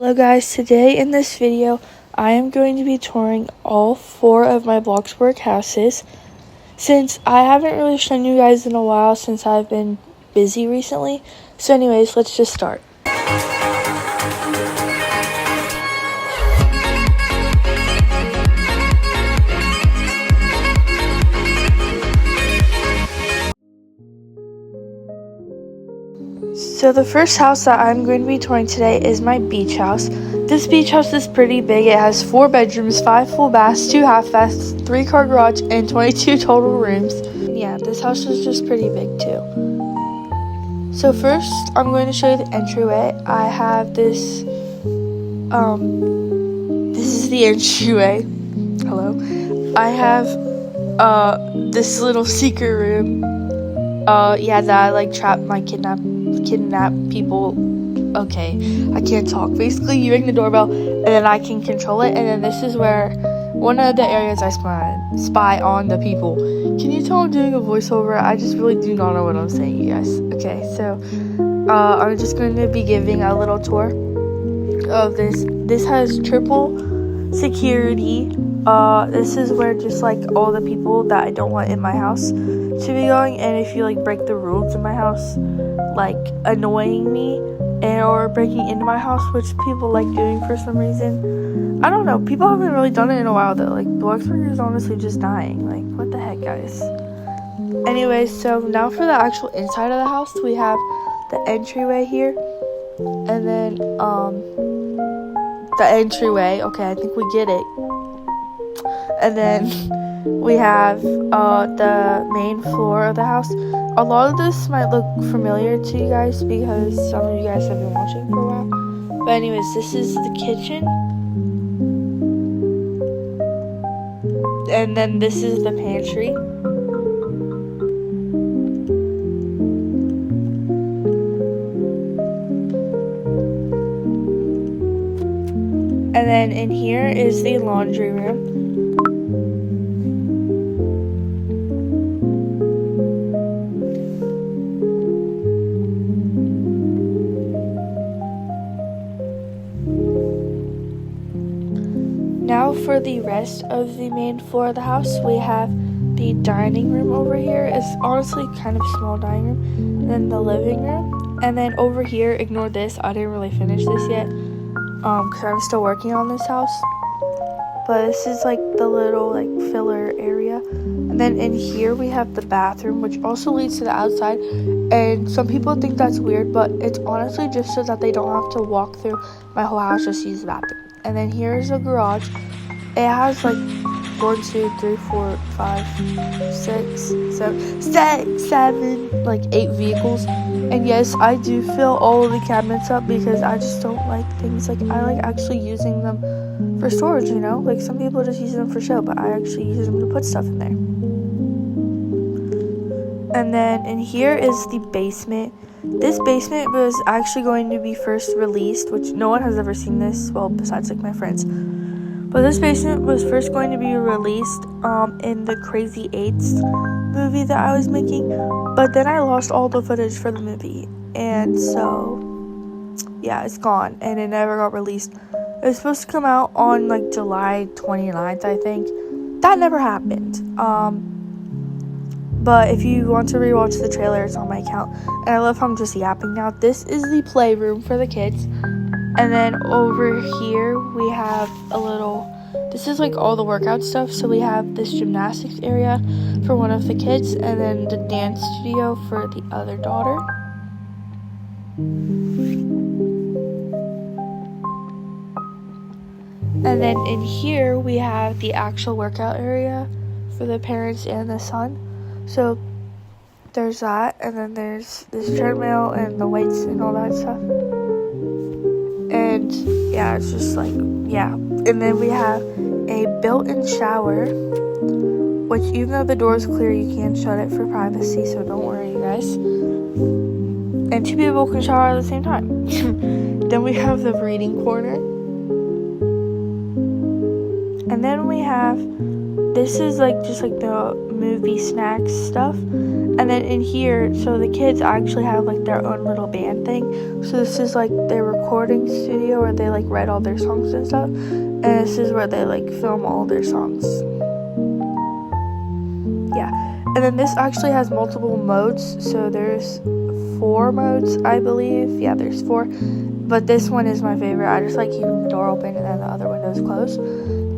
Hello guys, today in this video I am going to be touring all 4 of my Bloxburg houses. Since I haven't really shown you guys in a while since I've been busy recently. So anyways, let's just start. So the first house that I'm going to be touring today is my beach house. This beach house is pretty big. It has 4 bedrooms, 5 full baths, 2 half baths, 3-car garage, and 22 total rooms. And yeah, this house is just pretty big too. So first, I'm going to show you the entryway. I have this, this is the entryway. Hello. I have, this little secret room. Yeah, that I like trap my kidnap people. Okay, I can't talk. Basically, you ring the doorbell and then I can control it, and then this is where one of the areas I spy on the people. Can you tell I'm doing a voiceover? I just really do not know what I'm saying, you guys. Okay, so I'm just going to be giving a little tour of this. This has triple security. This is where just like all the people that I don't want in my house to be going, and if you like break the rules in my house, like annoying me or breaking into my house, which people like doing for some reason. I don't know, people haven't really done it in a while though. Like Bloxburg is honestly just dying. Like what the heck, guys. Anyways, so now for the actual inside of the house, we have the entryway here, and then the entryway. Okay, I think we get it. And then we have the main floor of the house. A lot of this might look familiar to you guys because some of you guys have been watching for a while. But anyways, this is the kitchen. And then this is the pantry. And then in here is the laundry room. Now for the rest of the main floor of the house, we have the dining room over here. It's honestly kind of small dining room. And then the living room. And then over here, ignore this. I didn't really finish this yet because I'm still working on this house. But this is like the little like filler area. And then in here we have the bathroom, which also leads to the outside. And some people think that's weird, but it's honestly just so that they don't have to walk through my whole house just to use the bathroom. And then here's a garage. It has like 1, 2, 3, 4, 5, 6, 7, like 8 vehicles. And yes, I do fill all of the cabinets up because I just don't like things like, I like actually using them for storage, you know? Like some people just use them for show, but I actually use them to put stuff in there. And then in here is the basement. This basement was actually going to be first released, which no one has ever seen this, well, besides like my friends. But this basement was first going to be released in the Crazy 8s movie that I was making. But then I lost all the footage for the movie. And so, yeah, it's gone. And it never got released. It was supposed to come out on like July 29th, I think. That never happened. But if you want to rewatch the trailer, it's on my account. And I love how I'm just yapping now. This is the playroom for the kids. And then over here, we have a little... This is like all the workout stuff. So we have this gymnastics area for one of the kids. And then the dance studio for the other daughter. And then in here, we have the actual workout area for the parents and the son. So there's that, and then there's this treadmill and the weights and all that stuff. And yeah, it's just like, yeah. And then we have a built-in shower, which even though the door is clear, you can shut it for privacy, so don't worry, you guys. And 2 people can shower at the same time. Then we have the reading corner. And then we have this is like just like the movie snacks stuff. And then in here, so the kids actually have like their own little band thing. So this is like their recording studio where they like write all their songs and stuff. And this is where they like film all their songs. Yeah. And then this actually has multiple modes. So there's 4 modes, I believe. Yeah, there's 4. But this one is my favorite. I just like keeping the door open and then the other windows closed.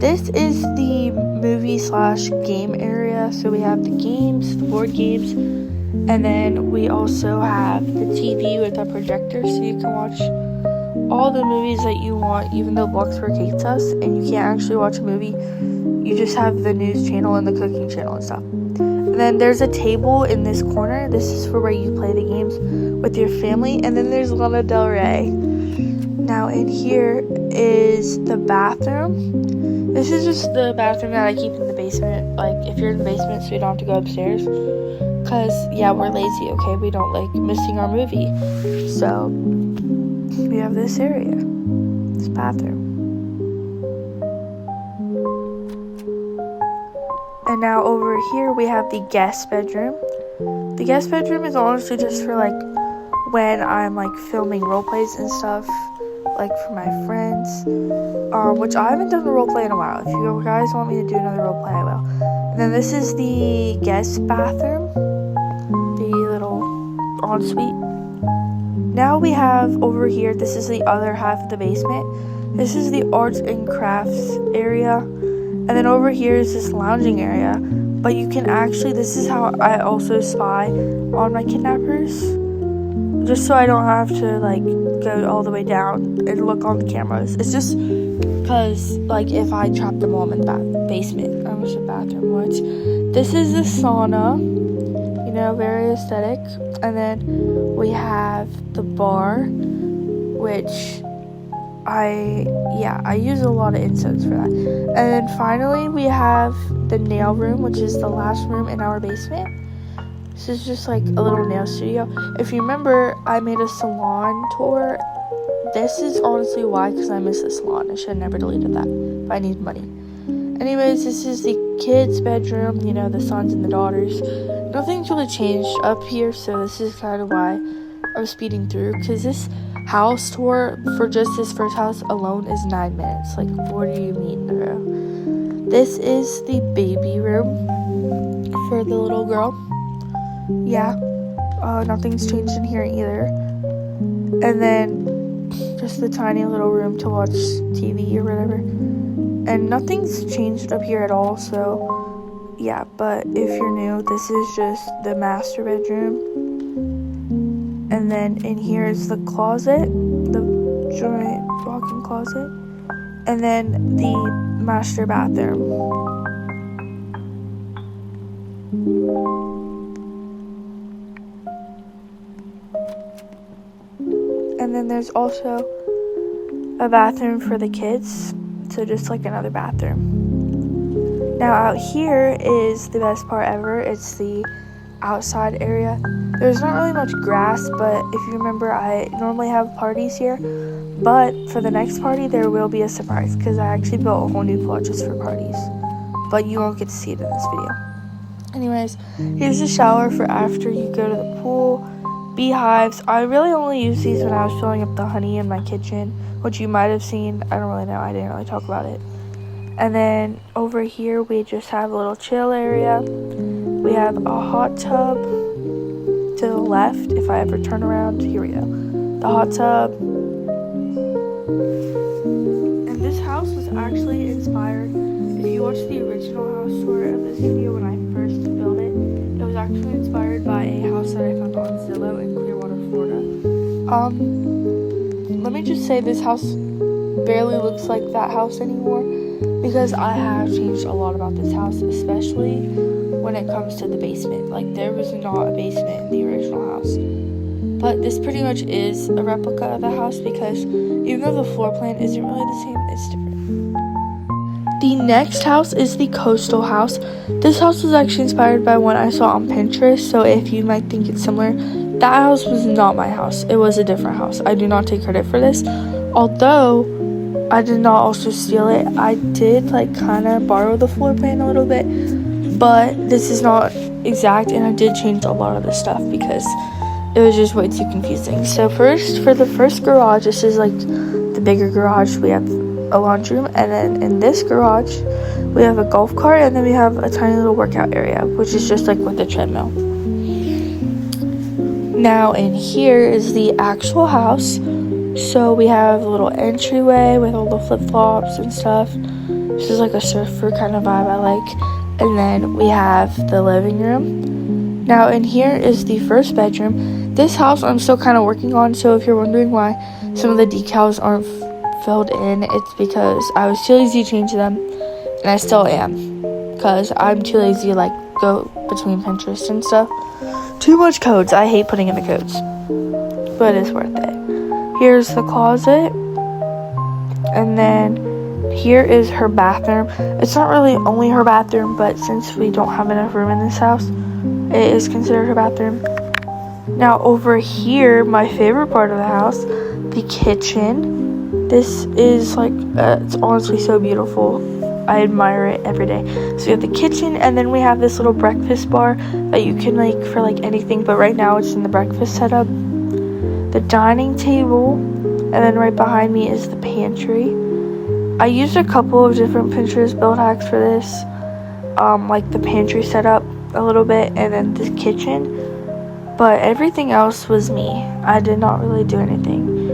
This is the movie/game area. So we have the games, the board games, and then we also have the TV with a projector so you can watch all the movies that you want, even though Bloxburg hates us and you can't actually watch a movie. You just have the news channel and the cooking channel and stuff. And then there's a table in this corner. This is for where you play the games with your family. And then there's Lana Del Rey. Now in here is the bathroom. This is just the bathroom that I keep in the basement. Like, if you're in the basement, so you don't have to go upstairs. Because, yeah, we're lazy, okay? We don't like missing our movie. So, we have this area. This bathroom. And now over here, we have the guest bedroom. The guest bedroom is honestly just for, like, when I'm, like, filming role plays and stuff. Like for my friends, which I haven't done a role play in a while. If you guys want me to do another role play, I will. And then this is the guest bathroom, the little ensuite. Now we have over here, this is the other half of the basement. This is the arts and crafts area. And then over here is this lounging area. But you can actually, this is how I also spy on my kidnappers. Just so I don't have to, like, go all the way down and look on the cameras. It's just because, like, if I trap them all in the basement. I almost said bathroom, which, this is the sauna. You know, very aesthetic. And then we have the bar, which I use a lot of incense for that. And then finally, we have the nail room, which is the last room in our basement. This is just like a little nail studio. If you remember, I made a salon tour. This is honestly why, because I miss the salon. I should have never deleted that, but I need money. Anyways, this is the kids' bedroom, you know, the sons and the daughters. Nothing's really changed up here, so this is kind of why I'm speeding through, because this house tour for just this first house alone is 9 minutes. Like, what do you mean, bro? This is the baby room for the little girl. Yeah, nothing's changed in here either. And then just the tiny little room to watch TV or whatever. And nothing's changed up here at all, so yeah. But if you're new, this is just the master bedroom. And then in here is the closet, the giant walk-in closet. And then the master bathroom. And then there's also a bathroom for the kids, so just like another bathroom. Now out here is the best part ever. It's the outside area. There's not really much grass, but if you remember, I normally have parties here. But for the next party, there will be a surprise, because I actually built a whole new plot just for parties. But you won't get to see it in this video. Anyways, here's the shower for after you go to the pool. Beehives. I really only use these when I was filling up the honey in my kitchen, which you might have seen. I don't really know. I didn't really talk about it. And then over here, we just have a little chill area. We have a hot tub to the left. If I ever turn around, here we go. The hot tub. And this house was actually inspired. If you watch the original house tour of this video when I first built it, it was actually inspired by a house that I found on Zillow in Clearwater, Florida. Let me just say, this house barely looks like that house anymore, because I have changed a lot about this house, especially when it comes to the basement. Like, there was not a basement in the original house. But this pretty much is a replica of the house, because even though the floor plan isn't really the same, it's different. The next house is the coastal house. This house was actually inspired by one I saw on Pinterest, so if you might think it's similar, that house was not my house. It was a different house. I do not take credit for this. Although, I did not also steal it. I did like kind of borrow the floor plan a little bit, but this is not exact, and I did change a lot of the stuff because it was just way too confusing. So first, for the first garage, this is like the bigger garage. We have a laundry room, and then in this garage we have a golf cart, and then we have a tiny little workout area, which is just like with a treadmill. Now in here is the actual house. So we have a little entryway with all the flip-flops and stuff. This is like a surfer kind of vibe I like. And then we have the living room. Now in here is the first bedroom. This house I'm still kind of working on, so if you're wondering why some of the decals aren't filled in, it's because I was too lazy to change them, and I still am, because I'm too lazy to like go between Pinterest and stuff. Too much codes. I hate putting in the codes, but it's worth it. Here's the closet, and then here is her bathroom. It's not really only her bathroom, but since we don't have enough room in this house, it is considered her bathroom. Now over here, my favorite part of the house, the kitchen. This is like, it's honestly so beautiful. I admire it every day. So we have the kitchen, and then we have this little breakfast bar that you can like for like anything, but right now it's in the breakfast setup. The dining table, and then right behind me is the pantry. I used a couple of different Pinterest build hacks for this, like the pantry setup a little bit, and then the kitchen, but everything else was me. I did not really do anything,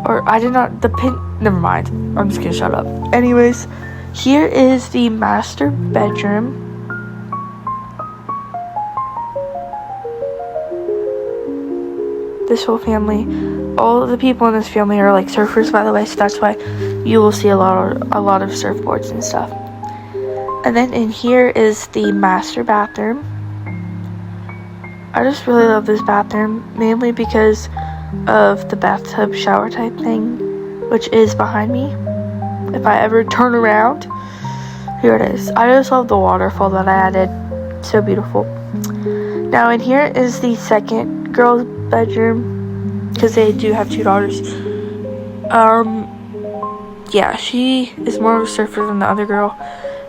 or I did not, never mind, I'm just gonna shut up. Anyways, here is the master bedroom. This whole family, all of the people in this family are like surfers, by the way, so that's why you will see a lot of surfboards and stuff. And then in here is the master bathroom. I just really love this bathroom, mainly because of the bathtub shower type thing, which is behind me. If I ever turn around, here it is. I just love the waterfall that I added. So beautiful. Now in here is the second girl's bedroom, because they do have two daughters. Yeah, she is more of a surfer than the other girl.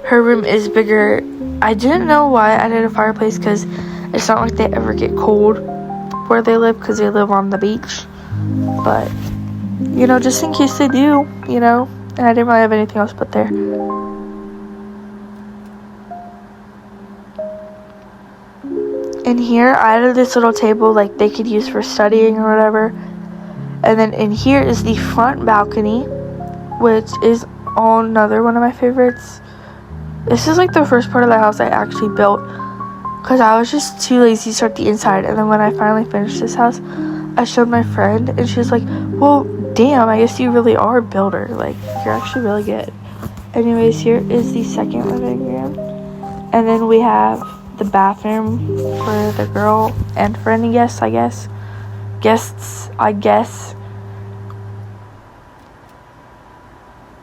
Her room is bigger. I didn't know why I did a fireplace, because it's not like they ever get cold where they live, because they live on the beach. But, you know, just in case they do, you know, and I didn't really have anything else put there. In here, I added this little table like they could use for studying or whatever. And then in here is the front balcony, which is another one of my favorites. This is like the first part of the house I actually built, because I was just too lazy to start the inside. And then when I finally finished this house, I showed my friend, and she was like, well, damn, I guess you really are a builder. Like, you're actually really good. Anyways, here is the second living room. And then we have the bathroom for the girl and for any guests, I guess.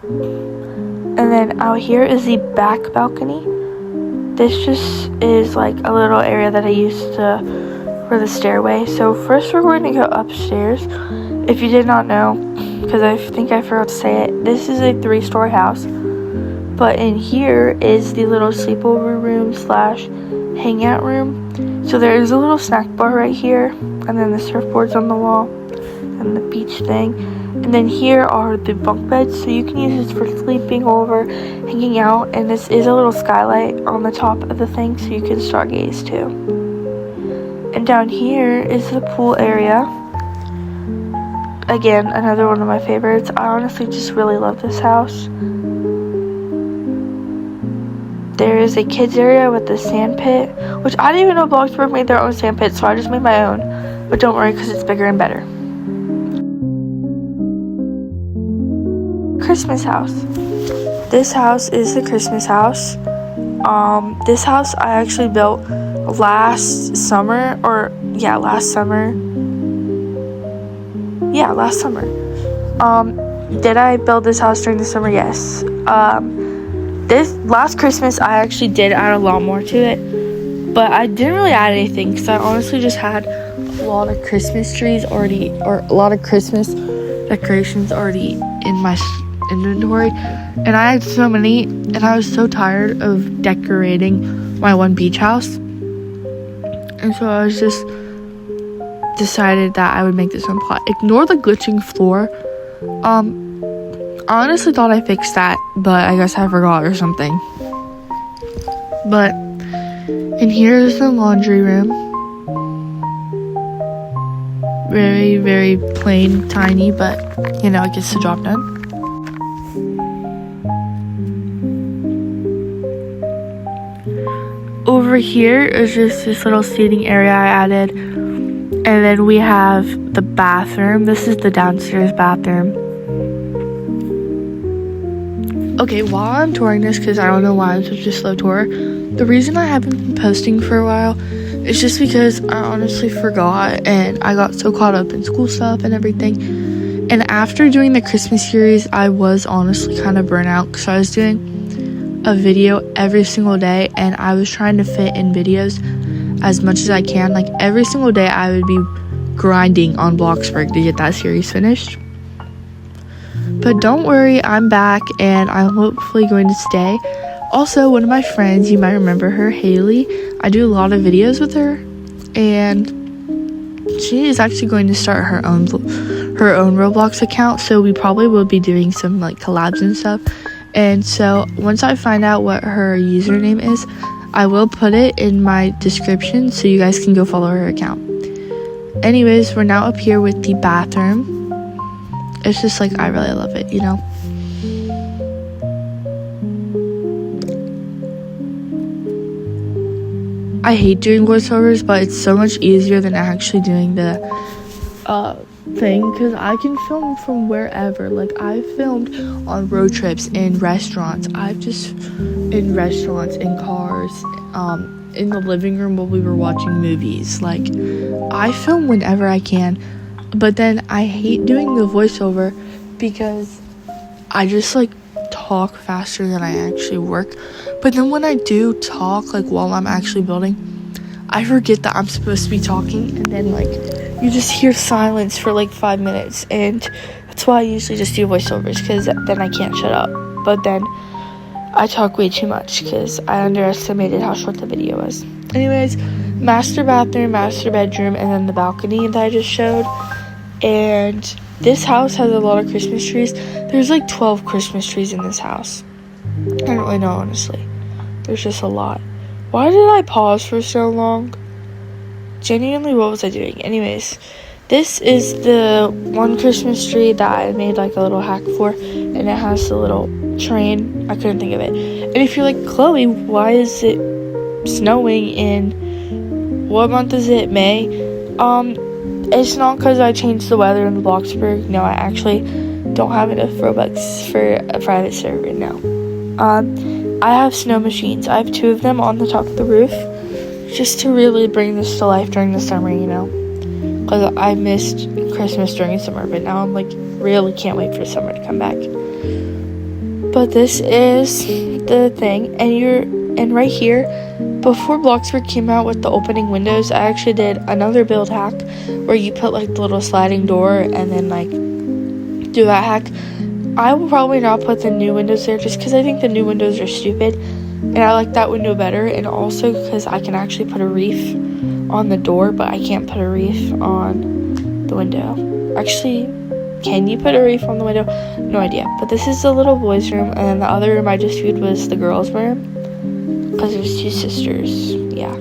And then out here is the back balcony. This just is like a little area that I used for the stairway. So first we're going to go upstairs. If you did not know, because I think I forgot to say it, this is a 3-story house. But in here is the little sleepover room / hangout room. So there is a little snack bar right here, and then the surfboard's on the wall, and the beach thing. And then here are the bunk beds, so you can use this for sleeping over, hanging out, and this is a little skylight on the top of the thing, so you can stargaze too. And down here is the pool area. Again, another one of my favorites. I honestly just really love this house. There is a kids area with the sand pit, which I didn't even know Bloxburg made their own sand pit, so I just made my own. But don't worry, because it's bigger and better. Christmas house. This house is the Christmas house. This house I actually built last summer. Did I build this house during the summer? Yes. This last Christmas, I actually did add a lot more to it, but I didn't really add anything because I honestly just had a lot of Christmas trees already, or a lot of Christmas decorations already in my inventory, and I had so many, and I was so tired of decorating my one beach house, and so I was just decided that I would make this one plot. Ignore the glitching floor. I honestly thought I fixed that, but I guess I forgot or something. But and here's the laundry room. Very, very plain, tiny, but you know, it gets the job done. Over here is just this little seating area I added. And then we have the bathroom. This is the downstairs bathroom. Okay, while I'm touring this, because I don't know why I'm such a slow tour, the reason I haven't been posting for a while is just because I honestly forgot, and I got so caught up in school stuff and everything. And after doing the Christmas series, I was honestly kind of burnt out, because I was doing a video every single day, and I was trying to fit in videos as much as I can. Like every single day I would be grinding on Bloxburg to get that series finished. But don't worry, I'm back, and I'm hopefully going to stay. Also, one of my friends, you might remember her, Haley, I do a lot of videos with her, and she is actually going to start her own Roblox account, so we probably will be doing some like collabs and stuff. And so once I find out what her username is, I will put it in my description so you guys can go follow her account. Anyways, we're now up here with the bathroom. It's just like, I really love it, you know? I hate doing voiceovers, but it's so much easier than actually doing the thing, because I can film from wherever. Like, I've filmed on road trips, in restaurants. In restaurants, in cars, in the living room while we were watching movies. Like, I film whenever I can, but then I hate doing the voiceover because I just like talk faster than I actually work. But then when I do talk, like while I'm actually building, I forget that I'm supposed to be talking, and then like you just hear silence for like 5 minutes, and that's why I usually just do voiceovers, because then I can't shut up. But then I talk way too much because I underestimated how short the video was. Anyways, master bathroom, master bedroom, and then the balcony that I just showed. And this house has a lot of Christmas trees. There's like 12 Christmas trees in this house. I don't really know, honestly. There's just a lot. Why did I pause for so long? Genuinely, what was I doing? Anyways, this is the one Christmas tree that I made like a little hack for, and it has the little train. I couldn't think of it. And if you're like, Chloe, why is it snowing in, what month is it? May? It's not because I changed the weather in the Bloxburg. No, I actually don't have enough Robux for a private server now. I have snow machines. I have 2 of them on the top of the roof, just to really bring this to life during the summer, you know, because I missed Christmas during the summer, but now I'm like really can't wait for summer to come back. But this is the thing, and right here, before Bloxburg came out with the opening windows, I actually did another build hack where you put like the little sliding door and then like do that hack. I will probably not put the new windows there just because I think the new windows are stupid, and I like that window better, and also because I can actually put a reef on the door, but I can't put a reef on the window. Actually, can you put a reef on the window? No idea. But this is the little boys' room, and then the other room I just viewed was the girls' room, because there's 2 sisters. Yeah.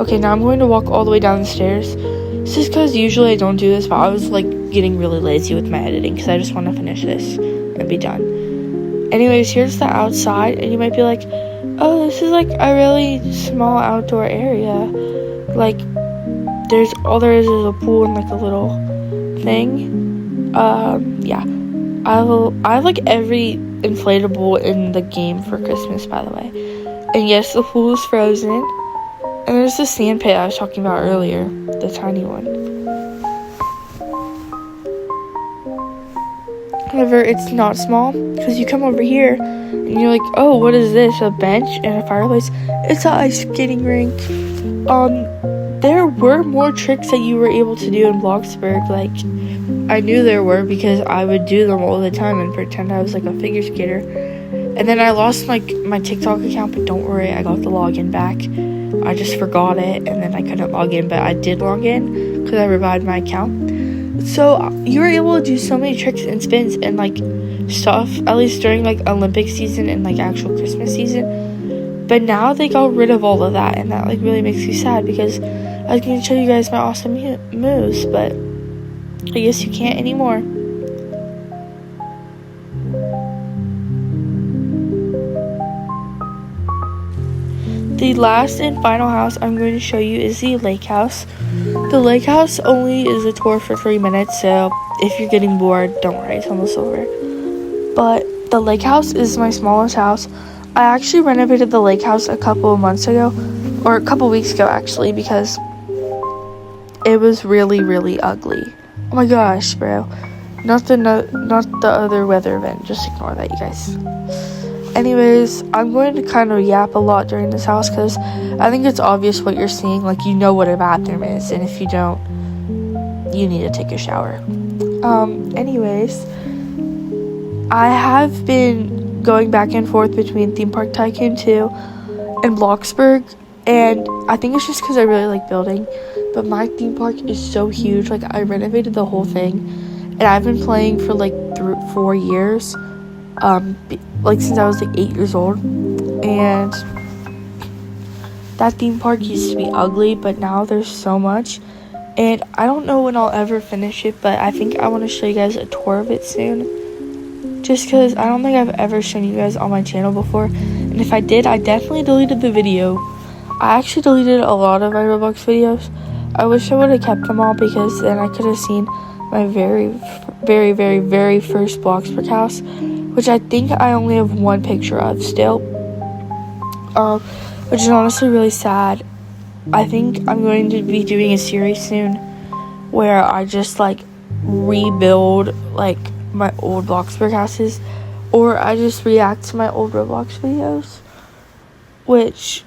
Okay, now I'm going to walk all the way down the stairs. This is because usually I don't do this, but I was like getting really lazy with my editing because I just want to finish this and be done. Anyways, here's the outside, and you might be like, oh, this is like a really small outdoor area. Like, all there is a pool and like a little thing. Yeah. I have like every inflatable in the game for Christmas, by the way. And yes, the pool is frozen. And there's the sand pit I was talking about earlier, the tiny one. However, it's not small, because you come over here and you're like, oh, what is this? A bench and a fireplace? It's an ice skating rink. there were more tricks that you were able to do in Bloxburg. Like, I knew there were because I would do them all the time and pretend I was like a figure skater. And then I lost my TikTok account, but don't worry, I got the login back. I just forgot it, and then I couldn't log in, but I did log in because I revived my account. So you were able to do so many tricks and spins and like stuff, at least during like Olympic season and like actual Christmas season. But now they got rid of all of that, and that like really makes me sad because I was going to show you guys my awesome moves, but I guess you can't anymore. The last and final house I'm going to show you is the lake house. The lake house only is a tour for 3 minutes, so if you're getting bored, don't worry, it's almost over. But the lake house is my smallest house. I actually renovated the lake house a couple of months ago, or a couple weeks ago actually, because it was really, really ugly. Oh my gosh, bro. Not the other weather event. Just ignore that, you guys. Anyways, I'm going to kind of yap a lot during this house because I think it's obvious what you're seeing. Like, you know what a bathroom is, and if you don't, you need to take a shower. Anyways, I have been going back and forth between Theme Park Tycoon 2 and Bloxburg, and I think it's just because I really like building. But my theme park is so huge. Like, I renovated the whole thing, and I've been playing for like 4 years. Like since I was like 8 years old, and that theme park used to be ugly, but now there's so much, and I don't know when I'll ever finish it, but I think I want to show you guys a tour of it soon, just because I don't think I've ever shown you guys on my channel before, and if I did, I definitely deleted the video. I actually deleted a lot of my Roblox videos. I wish I would have kept them all, because then I could have seen my very, very, very, very first Bloxburg house, which I think I only have one picture of still, which is honestly really sad. I think I'm going to be doing a series soon where I just like rebuild like my old Bloxburg houses, or I just react to my old Roblox videos, which,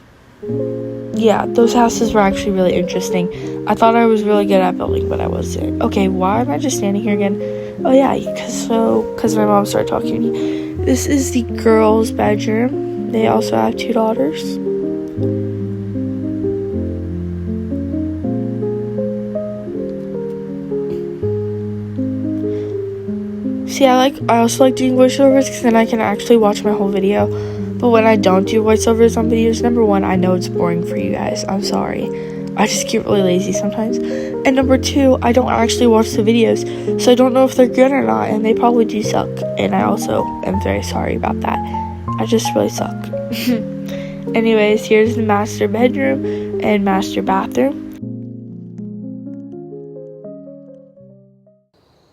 yeah, those houses were actually really interesting. I thought I was really good at building, but I wasn't. Okay, why am I just standing here again? Oh yeah, because my mom started talking to me. This is the girls' bedroom. They also have 2 daughters. See, I also like doing voiceovers because then I can actually watch my whole video. But when I don't do voiceovers on videos, number one, I know it's boring for you guys. I'm sorry. I just get really lazy sometimes. And number two, I don't actually watch the videos, so I don't know if they're good or not, and they probably do suck. And I also am very sorry about that. I just really suck. Anyways, here's the master bedroom and master bathroom.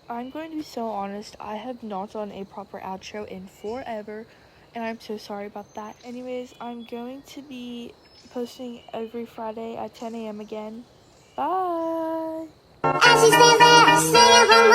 I'm going to be so honest, I have not done a proper outro in forever, and I'm so sorry about that. Anyways, I'm going to be posting every Friday at 10 a.m. again. Bye! As you stand there, singing from